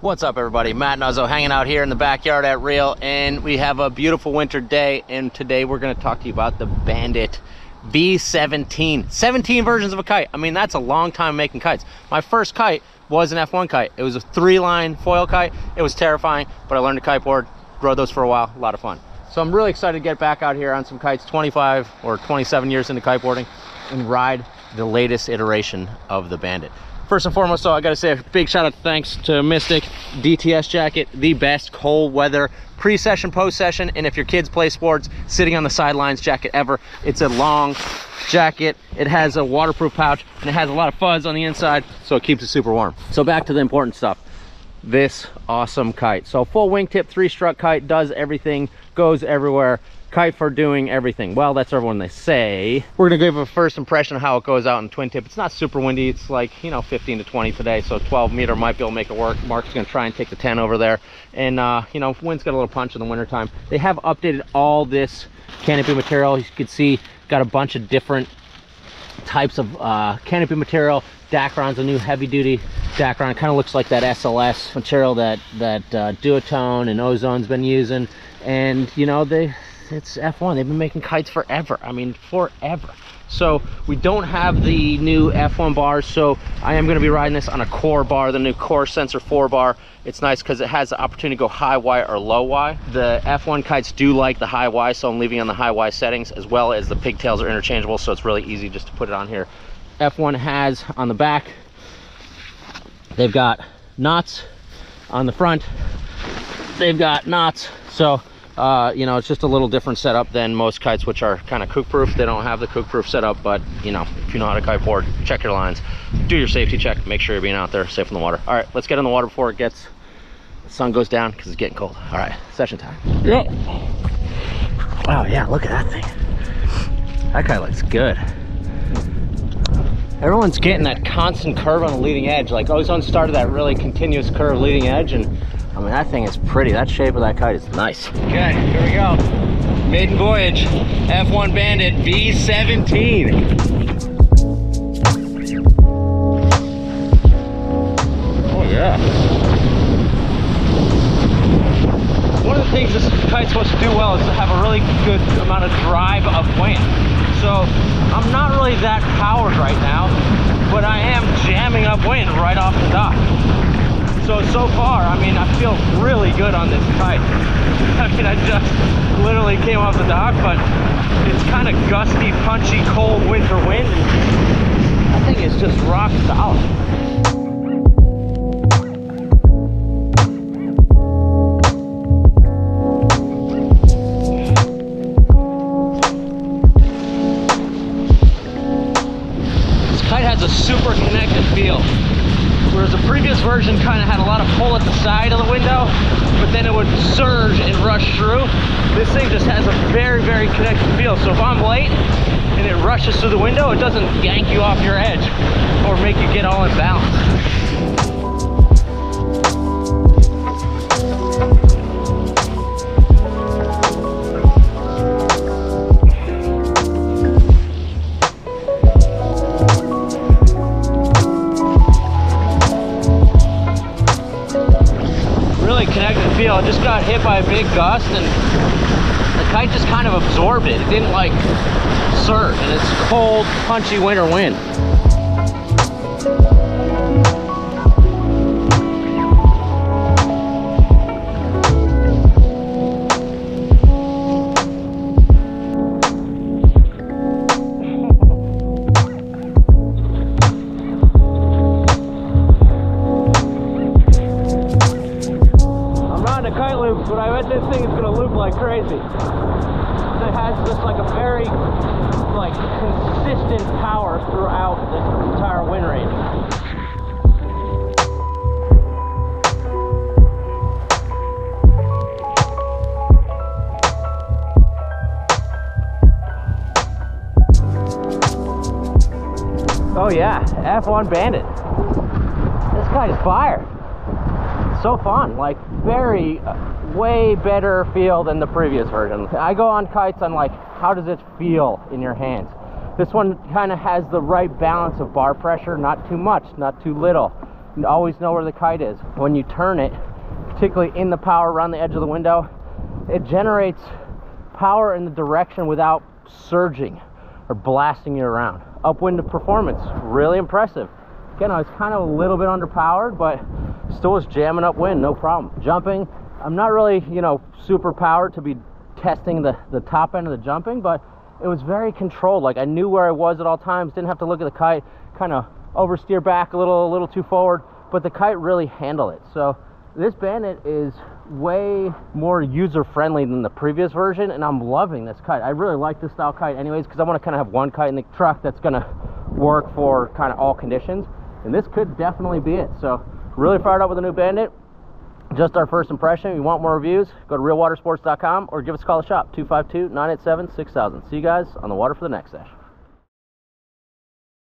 What's up, everybody? Matt Nuzzo hanging out here in the backyard at Reel, and we have a beautiful winter day, and today we're going to talk to you about the Bandit V17. 17 versions of a kite. I mean, that's a long time making kites. My first kite was an F1 kite. It was a 3-line foil kite. It was terrifying, but I learned to kiteboard, rode those for a while, a lot of fun. So I'm really excited to get back out here on some kites, 25 or 27 years into kiteboarding, and ride the latest iteration of the Bandit. First and foremost, though, I gotta say a big shout out thanks to Mystic DTS jacket, the best cold weather pre-session, post-session, and if your kids play sports, sitting on the sidelines jacket ever. It's a long jacket, it has a waterproof pouch, and it has a lot of fuzz on the inside, so it keeps it super warm. So back to the important stuff. This awesome kite. So full wingtip, 3-strut kite, does everything, goes everywhere. Kite for doing everything. Well, that's everyone they say. We're gonna give a first impression of how it goes out in twin tip. It's not super windy. It's like, you know, 15 to 20 today, so 12 meter might be able to make it work. Mark's gonna try and take the 10 over there. And you know, wind's got a little punch in the winter time. They have updated all this canopy material. You can see got a bunch of different types of canopy material. Dacron's a new heavy duty Dacron. It kind of looks like that SLS material that Duotone and Ozone's been using. And you know, it's F1. They've been making kites forever. I mean, forever. So we don't have the new F1 bars, so I am going to be riding this on a core bar, the new Core Sensor 4 bar. It's nice because it has the opportunity to go high Y or low Y. The F1 kites do like the high Y, so I'm leaving on the high Y settings, as well as the pigtails are interchangeable, so it's really easy just to put it on here. F1 has on the back, they've got knots. On the front, they've got knots. So you know, it's just a little different setup than most kites, which are kind of kook proof. They don't have the kook proof setup, but you know, if you know how to kiteboard, check your lines, do your safety check, make sure you're being out there safe in the water. All right, let's get in the water before the sun goes down, because it's getting cold. All right, session time. Yep. Wow, yeah, look at that thing. That kite looks good. Everyone's getting that constant curve on the leading edge. Like Ozone started that really continuous curve leading edge, and I mean, that thing is pretty. That shape of that kite is nice. Okay, here we go. Maiden voyage, F-One Bandit V17. Oh yeah. One of the things this kite's supposed to do well is to have a really good amount of drive of wind. So I'm not really that powered right now, but I am jamming up wind right off the dock. So far, I mean, I feel really good on this kite. I mean, I just literally came off the dock, but it's kind of gusty, punchy, cold winter wind. That thing is just rock solid. This kite has a super connected feel. Whereas the previous version kind of had a lot of pull at the side of the window, but then it would surge and rush through. This thing just has a very, very connected feel. So if I'm late and it rushes through the window, it doesn't yank you off your edge or make you get all imbalanced. Connected feel. It just got hit by a big gust and the kite just kind of absorbed it. It didn't like surge, and it's cold, punchy winter wind. But I bet this thing is going to loop like crazy. It has just like a very like consistent power throughout the entire wind range. Oh yeah, F-One Bandit. This kite is fire. It's so fun, like very way better feel than the previous version. I go on kites, I'm like, how does it feel in your hands? This one kind of has the right balance of bar pressure, not too much, not too little. You always know where the kite is. When you turn it, particularly in the power around the edge of the window, it generates power in the direction without surging or blasting you around. Upwind performance, really impressive. Again, I was kind of a little bit underpowered, but still was jamming upwind, no problem. Jumping, I'm not really, you know, super powered to be testing the top end of the jumping, but it was very controlled. Like, I knew where I was at all times, didn't have to look at the kite, kind of oversteer back a little too forward, but the kite really handled it. So this Bandit is way more user-friendly than the previous version, and I'm loving this kite. I really like this style kite anyways, because I want to kind of have one kite in the truck that's going to work for kind of all conditions, and this could definitely be it. So really fired up with the new Bandit. Just our first impression. If you want more reviews, go to realwatersports.com or give us a call at shop, 252-987-6000. See you guys on the water for the next session.